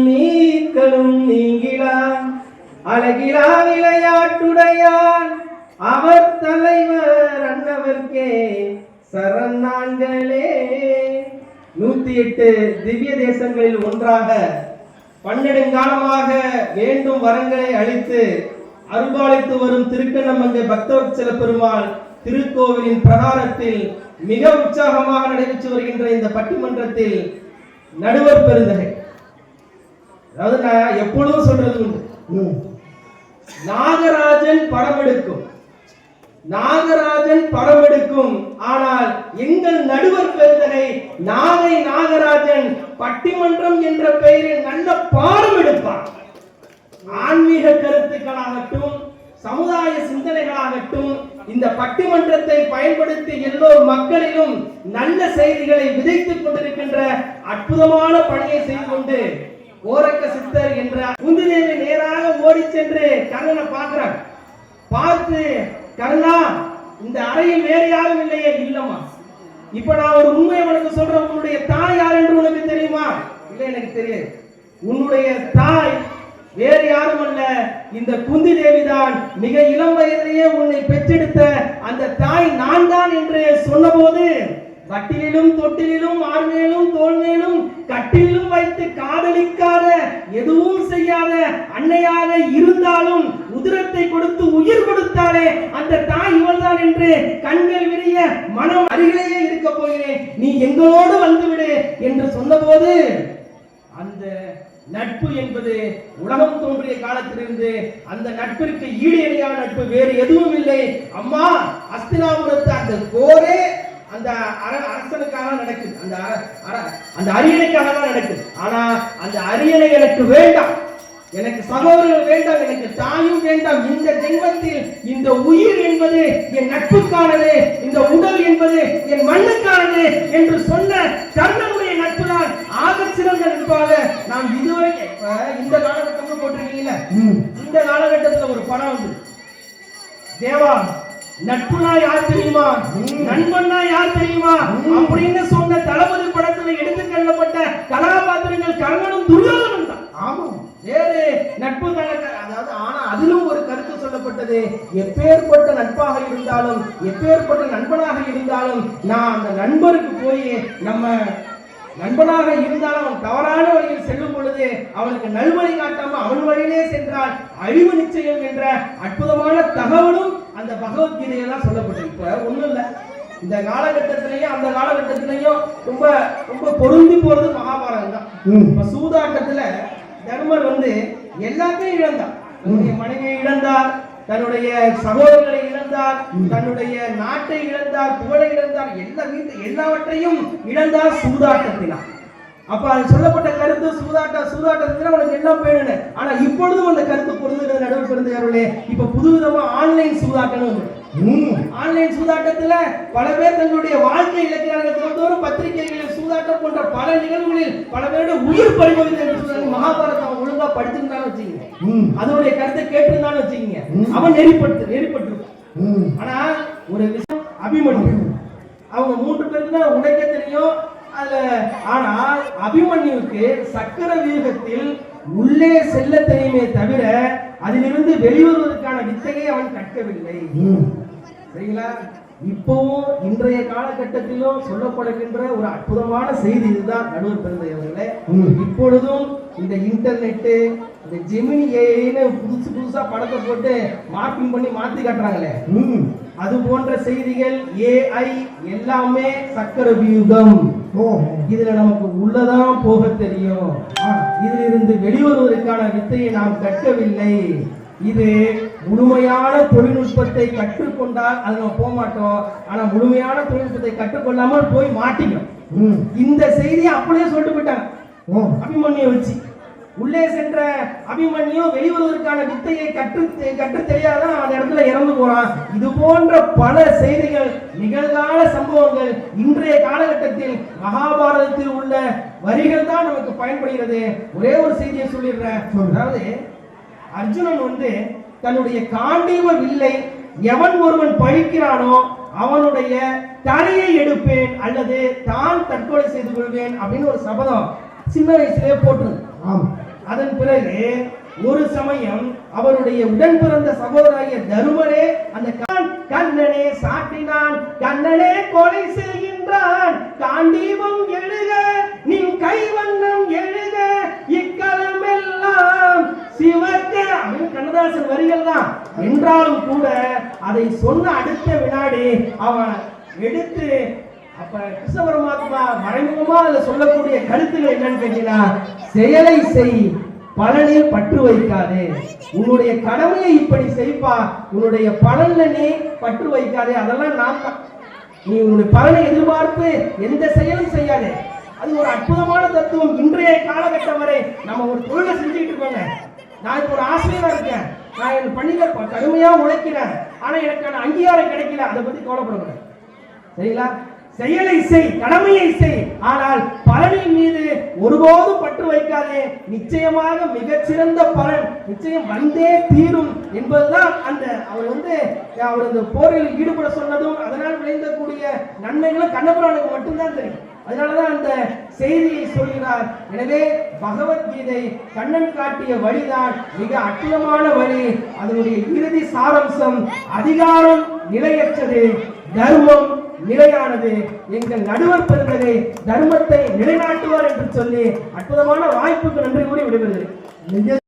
நீங்களும் நீங்கிலா அழகிலா விளையாட்டுடையான் அவர் தலைவர் அன்னவர்க்கே சரணாங்களே. 108 திவ்ய தேசங்களில் ஒன்றாக பன்னெடுங்காலமாக வேண்டும் வரங்களை அளித்து அருள்பாலித்து வரும் திருக்கண்ணமங்கை பக்தவத்சல பெருமாள் திருக்கோவிலின் பிரகாரத்தில் மிக உற்சாகமாக நடைபெற்று வருகின்ற இந்த பட்டிமன்றத்தில் நடுவர் பெருந்தகை, அதாவது நான் எப்பொழுதும் சொல்றது உண்டு, நாகராஜன் படம் எடுக்கும் ஆனால் எங்கள் நடுவர் பெருந்தகை நாகை நாகராஜன் பட்டிமன்றம் என்ற பெயரில் நல்ல பாடம் எடுப்பார். ஆன்மீக கருத்துக்களாகட்டும் சமுதாய சிந்தனைகளாகட்டும் இந்த பட்டிமன்றத்தை பயன்படுத்தி எல்லோரும் மக்களிலும் நல்ல செய்திகளை விதைத்துக் கொண்டிருக்கின்ற அற்புதமான பணியை செய்து கொண்டு ஓரக்க சித்தர் என்ற குந்திதேவி நேராக ஓடி சென்று கர்ணனை பார்க்கிறார். பார்த்து, கர்ணா, இந்த அறையில் வேறு யாரும் இல்லையே? இல்லம்மா. இப்ப நான் ஒரு உண்மையை உனக்கு சொல்றேன். உன்னுடைய தாய் யார் என்று உனக்கு தெரியுமா? இல்லை, எனக்கு தெரியாது. உன்னுடைய தாய் வேறு யாரும் அல்ல, இந்த குந்தி தேவிதான். மிக இளம் வயதிலேயே உன்னை பெற்றெடுத்த அந்த தாய் நான் தான் என்று சொன்னபோது கட்டிலும் தொட்டிலும் ஆர்மேலும் தோல்மேலும் கட்டிலும் வைத்து காதலிக்காத எதுவும் செய்யாத அன்னையாக இருந்தாலும் உதிரத்தை கொடுத்து உயிர் கொடுத்தாலே அந்த தாய் இவள்தான் என்று கண்கள் விரிய மனம் அருகிலேயே இருக்க போகிறேன், நீ எங்களோடு வந்துவிடு என்று சொன்னபோது அந்த நட்பு என்பது உலகம் தோன்றிய காலத்திலிருந்து அந்த நட்பிற்கு ஈடு இணையான நட்பு வேறு எதுவும் இல்லை. அம்மா, அஸ்தினாபுரத்து அந்த போரே அந்த அரசனுக்காக நடக்குது, அந்த அரியணைக்காக தான் நடக்குது. ஆனா அந்த அரியணை எனக்கு வேண்டாம், எனக்கு சகோதரர்கள் வேண்டாம், எனக்கு தாயும் வேண்டாம். இந்த ஜென்மத்தில் இந்த உயிர் என்பது என் நட்புக்கானது, இந்த உடல் என்பது என் மண்ணுக்கானது என்று சொன்ன கர்ணனுடைய நட்பு தான் ஆக சிறந்த நட்பாக நாம் இதுவரை இந்த காலகட்டத்தில் போட்டிருக்கீங்களா? இந்த காலகட்டத்தில் ஒரு படம் வந்து தேவா நட்புனா யார் தெரியுமா, நண்பன்னா யார் தெரியுமா அப்படின்னு சொன்ன தளபதி படத்துல எடுத்துக்கொள்ளப்பட்ட கதாபாத்திரங்கள் கர்ணனும் துரியோதனும் தான். ஆமா, வேறு நட்பு அதாவது ஆனா அதிலும் ஒரு கருத்து சொல்லப்பட்டது, எப்பேற்பட்ட நட்பாக இருந்தாலும் எப்பேற்பட்ட நண்பனாக இருந்தாலும் நான் அந்த நண்பருக்கு போய் நம்ம நண்பனாக இருந்தாலும் அவன் தவறான வழியில் செல்லும் பொழுது அவனுக்கு நல்வழி காட்டாம அவன் வழியிலே சென்றால் அழிவு நிச்சயம் என்ற அற்புதமான தகவலும் அந்த பகவத்கீதையெல்லாம் சொல்லப்பட்டது. இப்ப ஒண்ணும் இல்ல, இந்த காலகட்டத்திலையும் அந்த காலகட்டத்திலையும் ரொம்ப ரொம்ப பொருந்தி போறது மகாபாரதம் தான். இப்ப சூதாட்டத்துல தர்மர் வந்து எல்லாத்தையும் இழந்தார், தன்னுடைய மனைவியை இழந்தார், தன்னுடைய சகோதரர்களை இழந்தார், தன்னுடைய நாட்டை இழந்தார், புகழை இழந்தார், எல்லாவற்றையும் இழந்தார் சூதாட்டத்தினால். அப்ப அது சொல்லப்பட்ட கருத்து சூதாட்டத்துல உனக்கு எல்லாம் பேணுன. ஆனா இப்பொழுதும் அந்த கருத்து பொருந்துகிறது நடுவு பெருந்தகர்களே. இப்ப புதுவிதமா ஆன்லைன் சூதாட்டம், ஆன்லைன் சூதாட்டத்துல பல பேர் தங்களுடைய வாழ்க்கை இலக்கியங்கள் தினந்தோறும் பத்திரிகைகளில் சூதாட்டம் போன்ற பல நிகழ்வுகளில் பல பேருடைய உயிர் பறிபோகுது என்று சொல்றாங்க. மகாபாரதம் ஒழுங்கா படிச்சிருந்தாலும் வச்சுக்கீங்க, அதனுடைய கருத்தை கேட்டிருந்தாலும் வச்சுக்கீங்க, அவன் நெறிப்பட்டு. ஆனா ஒரு விஷயம், அபிமன்யு அவங்க 3 பேருக்கு தான் உடைக்க தெரியும் அதுல. ஆனா அபிமன்யுவுக்கு சக்கர வியூகத்தில் உள்ளே செல்ல தெரியுமே தவிர அதிலிருந்து வெளிவருவதற்கான வித்தையை அவன் கற்கவில்லை. சரிங்களா? இப்பவும் இன்றைய காலகட்டத்திலும் சொல்லப்படுகின்ற ஒரு அற்புதமான செய்தி இதுதான் நடுவர் பெருந்தகர்களே. இப்பொழுதும் இந்த இன்டர்நெட், இந்த ஜெமினி ஏஐன்னு புதுசா படத்தை போட்டு மார்க்கிங் பண்ணி மாத்தி காட்டுறாங்களே, அது போன்ற செய்திகள் ஏஐ எல்லாமே சக்கர வியூகம். இதுல நமக்கு உள்ளதான் போக தெரியும், இதில் இருந்து வெளிவருவதற்கான வித்தையை நாம் கற்கவில்லை. இது முழுமையான தொழில்நுட்பத்தை கற்றுக்கொண்டால் அது நம்ம போக மாட்டோம், ஆனா முழுமையான தொழில்நுட்பத்தை கற்றுக்கொள்ளாமல் போய் மாட்டிக்கும். இந்த செய்தியை அப்படியே சொல்லிட்டு போயிட்டாங்க. அபிமன்யை வச்சு உள்ளே சென்ற அபிமன்யு வெளிவருவதற்கான வித்தையை கற்று தெரியாதான் அந்த இடத்துல இறந்து போறான். இது போன்ற பல செய்திகள், நிகழ்கால சம்பவங்கள் இன்றைய காலகட்டத்தில் மகாபாரதத்தில் உள்ள வரிகள் தான் நமக்கு பயன்படுகிறது. ஒரே ஒரு செய்தியை சொல்லிடுறேன். அதாவது அர்ஜுனன் வந்து தன்னுடைய காண்டீவ வில்லை எவன் ஒருவன் பழிக்கிறானோ அவனுடைய தலையை எடுப்பேன் அல்லது தான் தற்கொலை செய்து கொள்வேன் அப்படின்னு ஒரு சபதம் சின்ன வயசுலயே போட்டுருது. ஆமா. அதன் பிறகு ஒரு சமயம் அவருடைய உடன் பிறந்த சகோதராகிய தருமனே அந்த கண்ணனே சாட்டினான், கண்ணனே கொலை செய்கின்றான், காண்டீபம் எழுக நின் கைவண்ணம் எழுக இக்களம் எல்லாம் சிவக்க அப்படின்னு கண்ணதாசன் வரிகள் தான். என்றாலும் கூட அதை சொன்ன அடுத்த வினாடி அவன் எடுத்து அப்ப கிருஷ்ண பரமாத்மா மறைமுகமா அதுல சொல்லக்கூடிய கருத்துக்கள் என்னன்னு கேட்டீங்கன்னா, செயலை செய் பலனில் பற்று வைக்காதே, உன்னுடைய கடமையை இப்படி செய்ப்பா, உன்னுடைய பலன்ல நீ பற்று வைக்காதே, அதெல்லாம் நான் தான், நீ உன்னுடைய பலனை எதிர்பார்த்து எந்த செயலும் செய்யாதே. அது ஒரு அற்புதமான தத்துவம். இன்றைய காலகட்டம் வரை நம்ம ஒரு தொழிலை செஞ்சுக்கிட்டு இருக்கோங்க. நான் இப்போ ஒரு ஆசிரியரா இருக்கேன், நான் என் பணியில கடுமையா உழைக்கிறேன், ஆனா எனக்கான அங்கீகாரம் கிடைக்கல, அதை பத்தி கவலைப்படக்கூடாது. சரிங்களா? செயலை செய், கடமையை செய், ஆனால் பலனின் மீது ஒருபோதும் பற்று வைக்காதே, நிச்சயமாக மிகச்சிறந்த பலன் நிச்சயம் வந்தே தீரும் என்பதுதான் அந்த அவர் அந்த போரில் ஈடுபட சொன்னதும் அதனால் விளைந்தக்கூடிய நன்மைகளும் கண்ணபுரானுக்கு மட்டும்தான் தெரியும். அதனாலதான் அந்த செய்தியை சொல்கிறார். எனவே பகவத்கீதை கண்ணன் காட்டிய வழிதான் மிக அற்புதமான வழி. அதனுடைய இறுதி சாரம்சம், அதிகாரம் நிலையற்றது, தர்மம் நிலையானது, எங்கள் நடுவர் பெருந்தகை தர்மத்தை நிலைநாட்டுவார் என்று சொல்லி அற்புதமான வாய்ப்புக்கு நன்றி கூறி விடுகிறது.